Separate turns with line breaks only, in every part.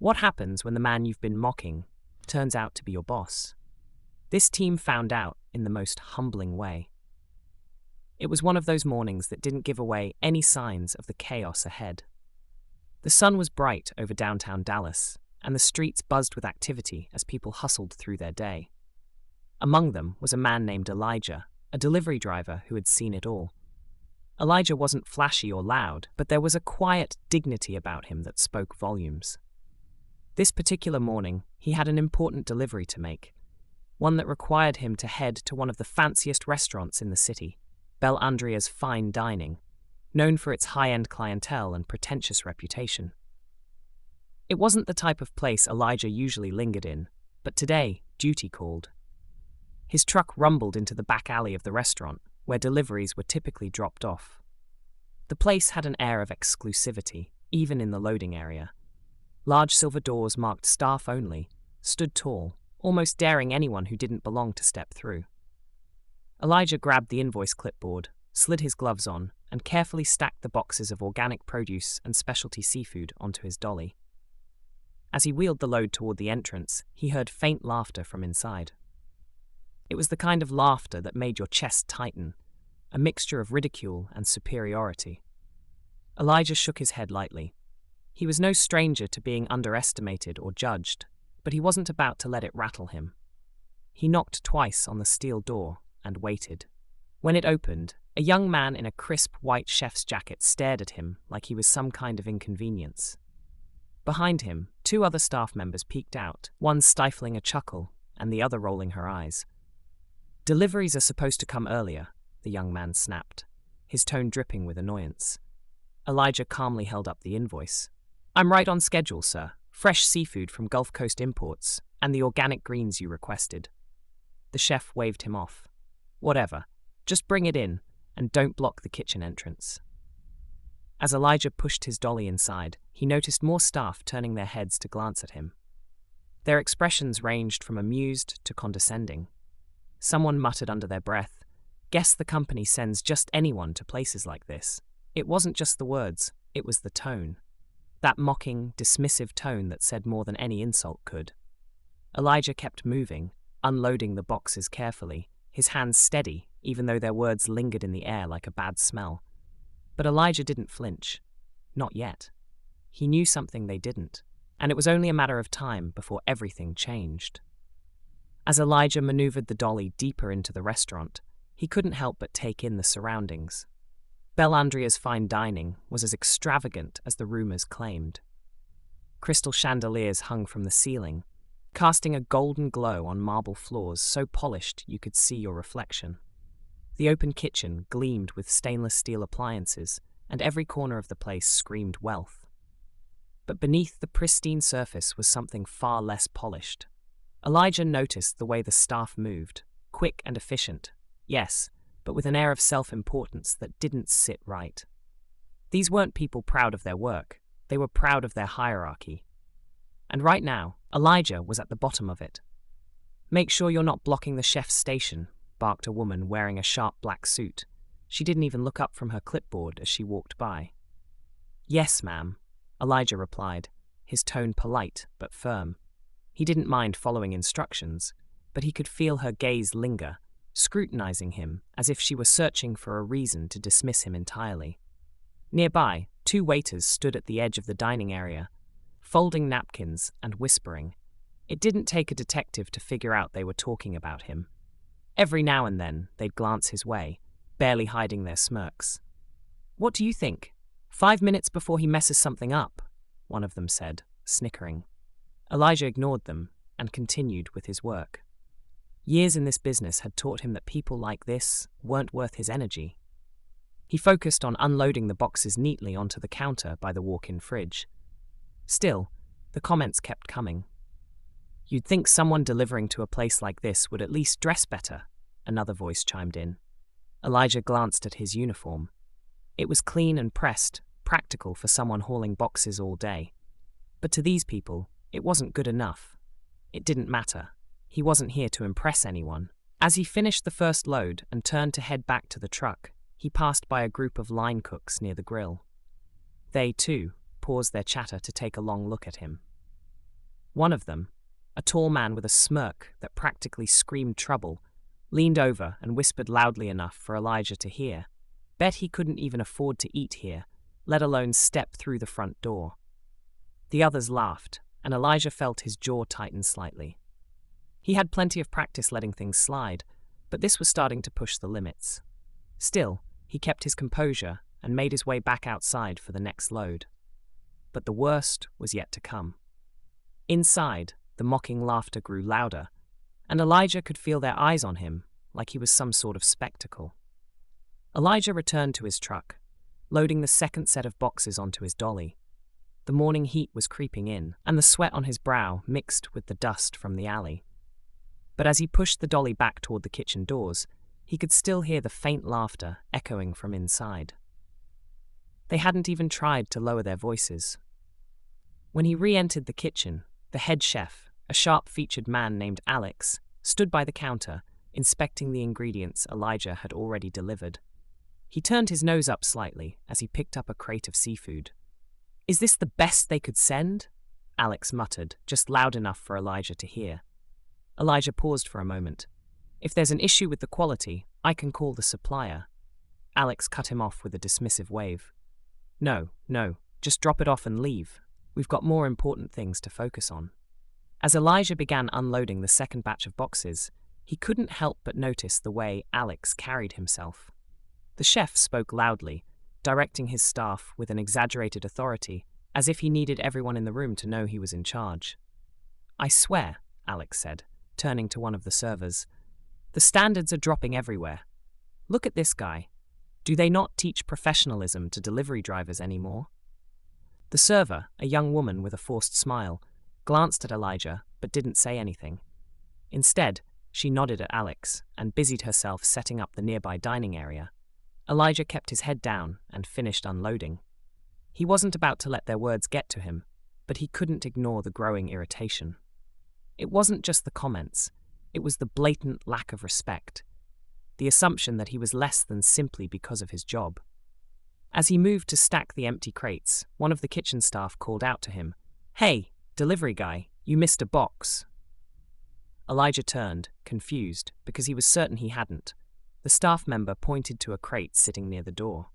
What happens when the man you've been mocking turns out to be your boss? This team found out in the most humbling way. It was one of those mornings that didn't give away any signs of the chaos ahead. The sun was bright over downtown Dallas, and the streets buzzed with activity as people hustled through their day. Among them was a man named Elijah, a delivery driver who had seen it all. Elijah wasn't flashy or loud, but there was a quiet dignity about him that spoke volumes. This particular morning, he had an important delivery to make, one that required him to head to one of the fanciest restaurants in the city, Bel Andrea's Fine Dining, known for its high-end clientele and pretentious reputation. It wasn't the type of place Elijah usually lingered in, but today, duty called. His truck rumbled into the back alley of the restaurant, where deliveries were typically dropped off. The place had an air of exclusivity, even in the loading area. Large silver doors marked staff only, stood tall, almost daring anyone who didn't belong to step through. Elijah grabbed the invoice clipboard, slid his gloves on, and carefully stacked the boxes of organic produce and specialty seafood onto his dolly. As he wheeled the load toward the entrance, he heard faint laughter from inside. It was the kind of laughter that made your chest tighten, a mixture of ridicule and superiority. Elijah shook his head lightly. He was no stranger to being underestimated or judged, but he wasn't about to let it rattle him. He knocked twice on the steel door and waited. When it opened, a young man in a crisp white chef's jacket stared at him like he was some kind of inconvenience. Behind him, two other staff members peeked out, one stifling a chuckle and the other rolling her eyes. "Deliveries are supposed to come earlier," the young man snapped, his tone dripping with annoyance. Elijah calmly held up the invoice. "I'm right on schedule, sir. Fresh seafood from Gulf Coast Imports, and the organic greens you requested." The chef waved him off. "Whatever. Just bring it in, and don't block the kitchen entrance." As Elijah pushed his dolly inside, he noticed more staff turning their heads to glance at him. Their expressions ranged from amused to condescending. Someone muttered under their breath, "Guess the company sends just anyone to places like this." It wasn't just the words, it was the tone. That mocking, dismissive tone that said more than any insult could. Elijah kept moving, unloading the boxes carefully, his hands steady, even though their words lingered in the air like a bad smell. But Elijah didn't flinch. Not yet. He knew something they didn't, and it was only a matter of time before everything changed. As Elijah maneuvered the dolly deeper into the restaurant, he couldn't help but take in the surroundings. Bel Andrea's Fine Dining was as extravagant as the rumors claimed. Crystal chandeliers hung from the ceiling, casting a golden glow on marble floors so polished you could see your reflection. The open kitchen gleamed with stainless steel appliances, and every corner of the place screamed wealth. But beneath the pristine surface was something far less polished. Elijah noticed the way the staff moved, quick and efficient, yes, but with an air of self-importance that didn't sit right. These weren't people proud of their work, they were proud of their hierarchy. And right now, Elijah was at the bottom of it. "Make sure you're not blocking the chef's station," barked a woman wearing a sharp black suit. She didn't even look up from her clipboard as she walked by. "Yes, ma'am," Elijah replied, his tone polite but firm. He didn't mind following instructions, but he could feel her gaze linger, scrutinizing him as if she were searching for a reason to dismiss him entirely. Nearby, two waiters stood at the edge of the dining area, folding napkins and whispering. It didn't take a detective to figure out they were talking about him. Every now and then, they'd glance his way, barely hiding their smirks. "What do you think? 5 minutes before he messes something up," one of them said, snickering. Elijah ignored them and continued with his work. Years in this business had taught him that people like this weren't worth his energy. He focused on unloading the boxes neatly onto the counter by the walk-in fridge. Still, the comments kept coming. "You'd think someone delivering to a place like this would at least dress better," another voice chimed in. Elijah glanced at his uniform. It was clean and pressed, practical for someone hauling boxes all day. But to these people, it wasn't good enough. It didn't matter. He wasn't here to impress anyone. As he finished the first load and turned to head back to the truck, he passed by a group of line cooks near the grill. They, too, paused their chatter to take a long look at him. One of them, a tall man with a smirk that practically screamed trouble, leaned over and whispered loudly enough for Elijah to hear. Bet he couldn't even afford to eat here, let alone step through the front door. The others laughed, and Elijah felt his jaw tighten slightly. He had plenty of practice letting things slide, but this was starting to push the limits. Still, he kept his composure and made his way back outside for the next load. But the worst was yet to come. Inside, the mocking laughter grew louder, and Elijah could feel their eyes on him like he was some sort of spectacle. Elijah returned to his truck, loading the second set of boxes onto his dolly. The morning heat was creeping in, and the sweat on his brow mixed with the dust from the alley. But as he pushed the dolly back toward the kitchen doors, he could still hear the faint laughter echoing from inside. They hadn't even tried to lower their voices. When he re-entered the kitchen, the head chef, a sharp-featured man named Alex, stood by the counter, inspecting the ingredients Elijah had already delivered. He turned his nose up slightly as he picked up a crate of seafood. "Is this the best they could send?" Alex muttered, just loud enough for Elijah to hear. Elijah paused for a moment. "If there's an issue with the quality, I can call the supplier." Alex cut him off with a dismissive wave. No, just drop it off and leave. We've got more important things to focus on." As Elijah began unloading the second batch of boxes, he couldn't help but notice the way Alex carried himself. The chef spoke loudly, directing his staff with an exaggerated authority, as if he needed everyone in the room to know he was in charge. "I swear," Alex said, turning to one of the servers, "the standards are dropping everywhere. Look at this guy. Do they not teach professionalism to delivery drivers anymore?" The server, a young woman with a forced smile, glanced at Elijah but didn't say anything. Instead, she nodded at Alex and busied herself setting up the nearby dining area. Elijah kept his head down and finished unloading. He wasn't about to let their words get to him, but he couldn't ignore the growing irritation. It wasn't just the comments, it was the blatant lack of respect, the assumption that he was less than simply because of his job. As he moved to stack the empty crates, one of the kitchen staff called out to him, "Hey, delivery guy, you missed a box." Elijah turned, confused, because he was certain he hadn't. The staff member pointed to a crate sitting near the door.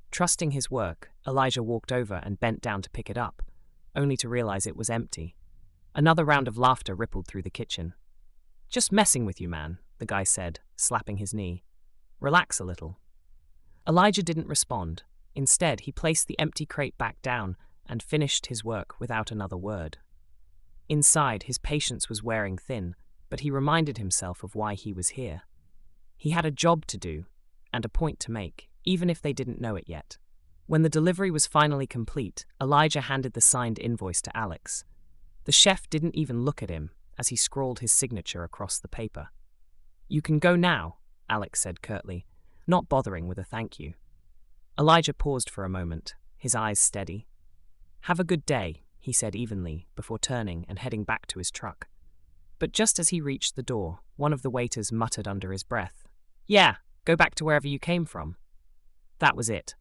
Trusting his work, Elijah walked over and bent down to pick it up, only to realize it was empty. Another round of laughter rippled through the kitchen. "Just messing with you, man," the guy said, slapping his knee. "Relax a little." Elijah didn't respond. Instead, he placed the empty crate back down and finished his work without another word. Inside, his patience was wearing thin, but he reminded himself of why he was here. He had a job to do, and a point to make, even if they didn't know it yet. When the delivery was finally complete, Elijah handed the signed invoice to Alex. The chef didn't even look at him as he scrawled his signature across the paper. "You can go now," Alex said curtly, not bothering with a thank you. Elijah paused for a moment, his eyes steady. "Have a good day," he said evenly, before turning and heading back to his truck. But just as he reached the door, one of the waiters muttered under his breath, "Yeah, go back to wherever you came from." That was it.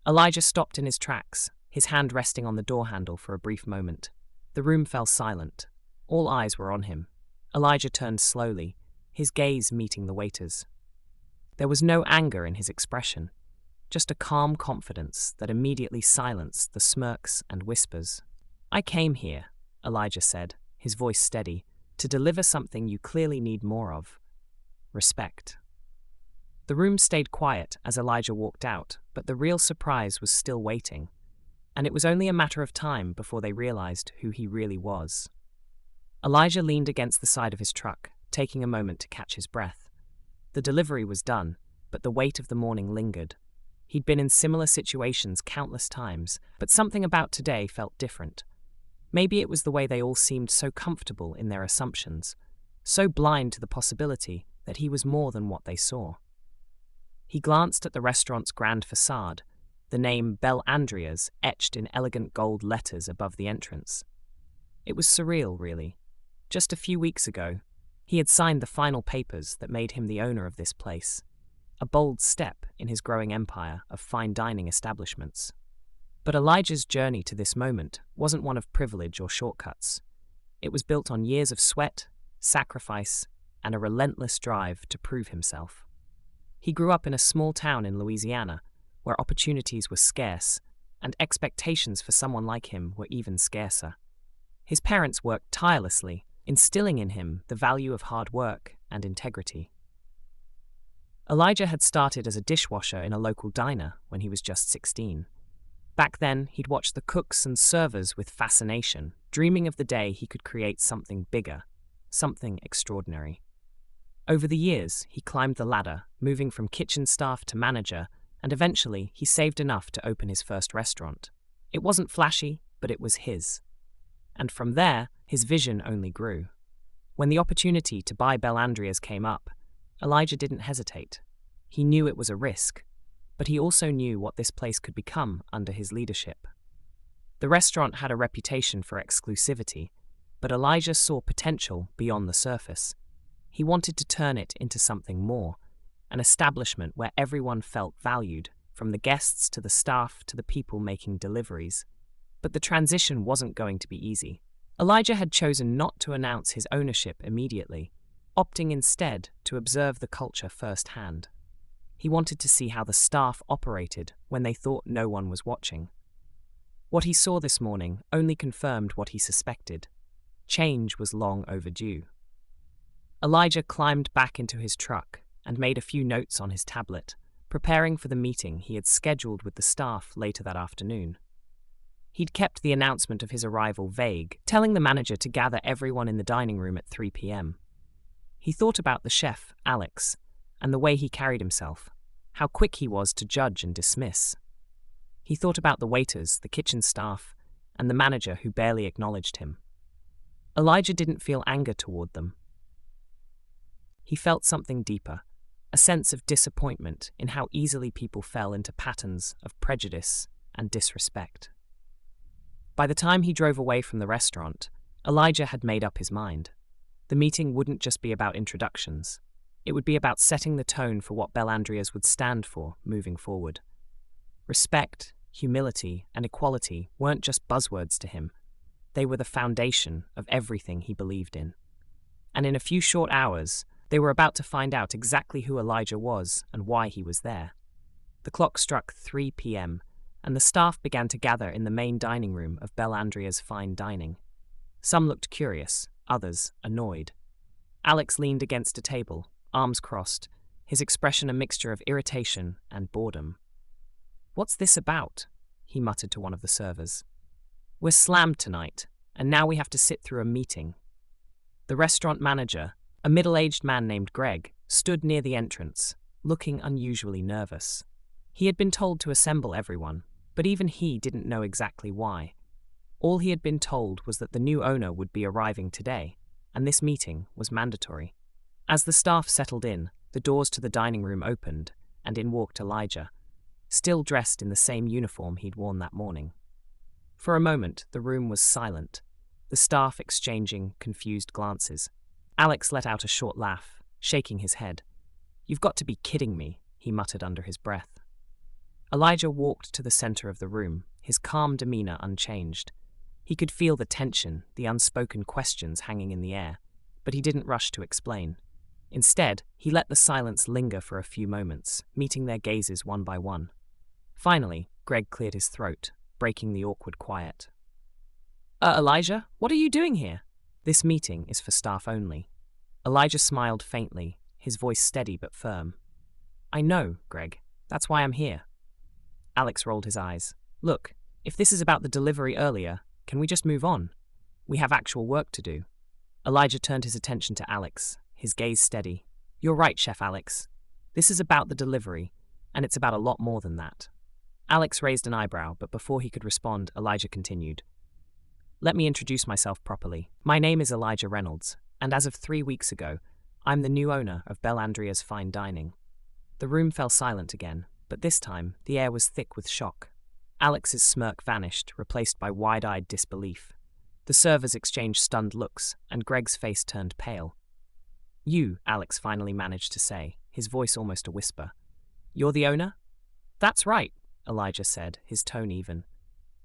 Elijah stopped in his tracks, his hand resting on the door handle for a brief moment. The room fell silent. All eyes were on him. Elijah turned slowly, his gaze meeting the waiter's. There was no anger in his expression, just a calm confidence that immediately silenced the smirks and whispers. "I came here," Elijah said, his voice steady, "to deliver something you clearly need more of. Respect." The room stayed quiet as Elijah walked out, but the real surprise was still waiting, and it was only a matter of time before they realized who he really was. Elijah leaned against the side of his truck, taking a moment to catch his breath. The delivery was done, but the weight of the morning lingered. He'd been in similar situations countless times, but something about today felt different. Maybe it was the way they all seemed so comfortable in their assumptions, so blind to the possibility that he was more than what they saw. He glanced at the restaurant's grand facade, the name Bel Andrea's etched in elegant gold letters above the entrance. It was surreal, really. Just a few weeks ago, he had signed the final papers that made him the owner of this place, a bold step in his growing empire of fine dining establishments. But Elijah's journey to this moment wasn't one of privilege or shortcuts. It was built on years of sweat, sacrifice, and a relentless drive to prove himself. He grew up in a small town in Louisiana, where opportunities were scarce, and expectations for someone like him were even scarcer. His parents worked tirelessly, instilling in him the value of hard work and integrity. Elijah had started as a dishwasher in a local diner when he was just 16. Back then, he'd watched the cooks and servers with fascination, dreaming of the day he could create something bigger, something extraordinary. Over the years, he climbed the ladder, moving from kitchen staff to manager, and eventually he saved enough to open his first restaurant. It wasn't flashy, but it was his. And from there, his vision only grew. When the opportunity to buy Bellandria's came up, Elijah didn't hesitate. He knew it was a risk, but he also knew what this place could become under his leadership. The restaurant had a reputation for exclusivity, but Elijah saw potential beyond the surface. He wanted to turn it into something more, an establishment where everyone felt valued, from the guests to the staff to the people making deliveries. But the transition wasn't going to be easy. Elijah had chosen not to announce his ownership immediately, opting instead to observe the culture firsthand. He wanted to see how the staff operated when they thought no one was watching. What he saw this morning only confirmed what he suspected. Change was long overdue. Elijah climbed back into his truck and made a few notes on his tablet, preparing for the meeting he had scheduled with the staff later that afternoon. He'd kept the announcement of his arrival vague, telling the manager to gather everyone in the dining room at 3 p.m. He thought about the chef, Alex, and the way he carried himself, how quick he was to judge and dismiss. He thought about the waiters, the kitchen staff, and the manager who barely acknowledged him. Elijah didn't feel anger toward them. He felt something deeper, a sense of disappointment in how easily people fell into patterns of prejudice and disrespect. By the time he drove away from the restaurant, Elijah had made up his mind. The meeting wouldn't just be about introductions. It would be about setting the tone for what Bellandria's would stand for moving forward. Respect, humility, and equality weren't just buzzwords to him. They were the foundation of everything he believed in. And in a few short hours, they were about to find out exactly who Elijah was and why he was there. The clock struck 3 p.m., and the staff began to gather in the main dining room of Bellandria's fine dining. Some looked curious, others annoyed. Alex leaned against a table, arms crossed, his expression a mixture of irritation and boredom. "What's this about?" he muttered to one of the servers. "We're slammed tonight, and now we have to sit through a meeting." The restaurant manager, a middle-aged man named Greg, stood near the entrance, looking unusually nervous. He had been told to assemble everyone, but even he didn't know exactly why. All he had been told was that the new owner would be arriving today, and this meeting was mandatory. As the staff settled in, the doors to the dining room opened, and in walked Elijah, still dressed in the same uniform he'd worn that morning. For a moment, the room was silent, the staff exchanging confused glances. Alex let out a short laugh, shaking his head. "You've got to be kidding me," he muttered under his breath. Elijah walked to the center of the room, his calm demeanor unchanged. He could feel the tension, the unspoken questions hanging in the air, but he didn't rush to explain. Instead, he let the silence linger for a few moments, meeting their gazes one by one. Finally, Greg cleared his throat, breaking the awkward quiet. Elijah, what are you doing here?" "This meeting is for staff only." Elijah smiled faintly, his voice steady but firm. "I know, Greg. That's why I'm here." Alex rolled his eyes. "Look, if this is about the delivery earlier, can we just move on? We have actual work to do." Elijah turned his attention to Alex, his gaze steady. "You're right, Chef Alex. This is about the delivery, and it's about a lot more than that." Alex raised an eyebrow, but before he could respond, Elijah continued. "Let me introduce myself properly. My name is Elijah Reynolds, and as of 3 weeks ago, I'm the new owner of Bellandria's Fine Dining." The room fell silent again, but this time the air was thick with shock. Alex's smirk vanished, replaced by wide-eyed disbelief. The servers exchanged stunned looks, and Greg's face turned pale. "You," Alex finally managed to say, his voice almost a whisper. "You're the owner?" "That's right," Elijah said, his tone even.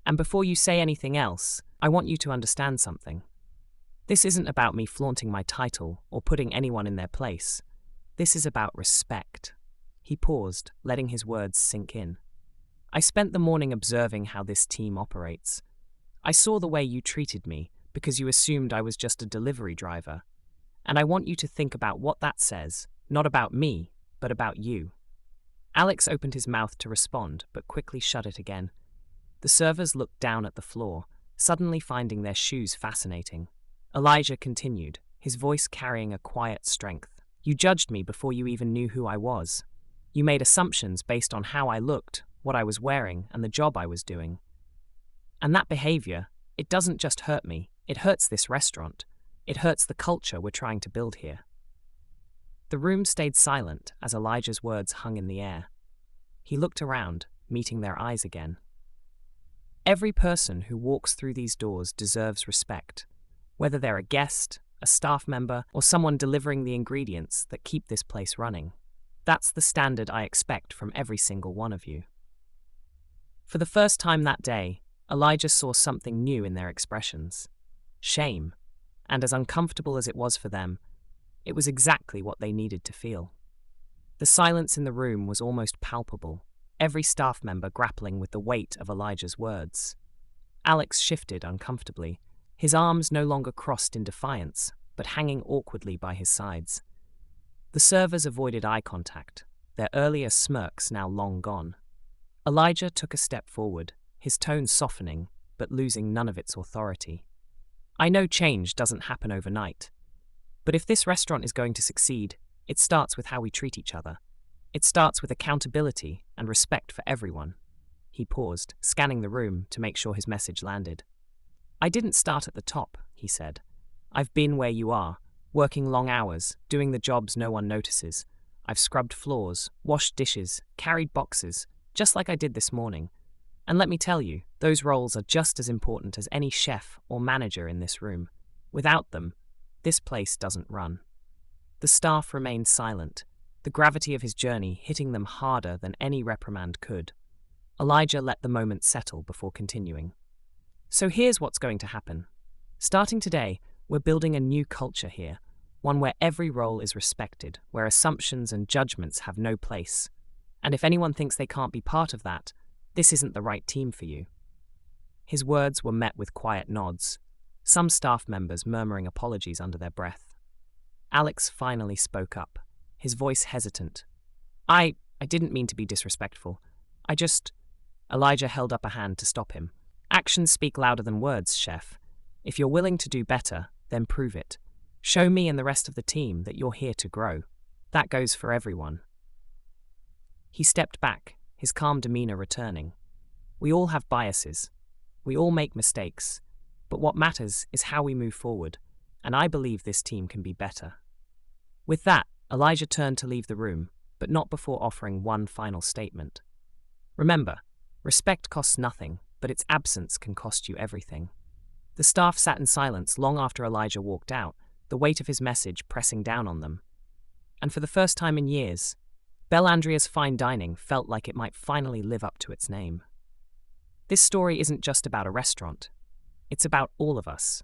"And before you say anything else, I want you to understand something. This isn't about me flaunting my title or putting anyone in their place. This is about respect. He paused, letting his words sink in. I spent the morning observing how this team operates. I saw the way you treated me because you assumed I was just a delivery driver. And I want you to think about what that says, not about me, but about you. Alex opened his mouth to respond, but quickly shut it again. The servers looked down at the floor, suddenly finding their shoes fascinating. Elijah continued, his voice carrying a quiet strength. You judged me before you even knew who I was. You made assumptions based on how I looked, what I was wearing, and the job I was doing. And that behavior, it doesn't just hurt me, it hurts this restaurant. It hurts the culture we're trying to build here. The room stayed silent as Elijah's words hung in the air. He looked around, meeting their eyes again. Every person who walks through these doors deserves respect, whether they're a guest, a staff member, or someone delivering the ingredients that keep this place running. That's the standard I expect from every single one of you. For the first time that day, Elijah saw something new in their expressions. Shame. And as uncomfortable as it was for them, it was exactly what they needed to feel. The silence in the room was almost palpable, every staff member grappling with the weight of Elijah's words. Alex shifted uncomfortably, his arms no longer crossed in defiance, but hanging awkwardly by his sides. The servers avoided eye contact, their earlier smirks now long gone. Elijah took a step forward, his tone softening, but losing none of its authority. I know change doesn't happen overnight, but if this restaurant is going to succeed, it starts with how we treat each other. It starts with accountability and respect for everyone. He paused, scanning the room to make sure his message landed. I didn't start at the top, he said. I've been where you are, working long hours, doing the jobs no one notices. I've scrubbed floors, washed dishes, carried boxes, just like I did this morning. And let me tell you, those roles are just as important as any chef or manager in this room. Without them, this place doesn't run. The staff remained silent, the gravity of his journey hitting them harder than any reprimand could. Elijah let the moment settle before continuing. So here's what's going to happen. Starting today, we're building a new culture here, one where every role is respected, where assumptions and judgments have no place. And if anyone thinks they can't be part of that, this isn't the right team for you. His words were met with quiet nods, some staff members murmuring apologies under their breath. Alex finally spoke up, his voice hesitant. I didn't mean to be disrespectful. Elijah held up a hand to stop him. Actions speak louder than words, chef. If you're willing to do better, then prove it. Show me and the rest of the team that you're here to grow. That goes for everyone. He stepped back, his calm demeanor returning. We all have biases. We all make mistakes. But what matters is how we move forward, and I believe this team can be better. With that, Elijah turned to leave the room, but not before offering one final statement. Remember, respect costs nothing, but its absence can cost you everything. The staff sat in silence long after Elijah walked out, the weight of his message pressing down on them. And for the first time in years, Bellandria's fine dining felt like it might finally live up to its name. This story isn't just about a restaurant. It's about all of us.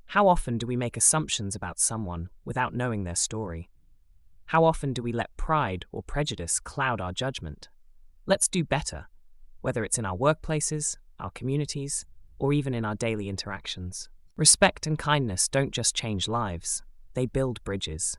How often do we make assumptions about someone without knowing their story? How often do we let pride or prejudice cloud our judgment? Let's do better, whether it's in our workplaces, our communities, or even in our daily interactions. Respect and kindness don't just change lives, they build bridges.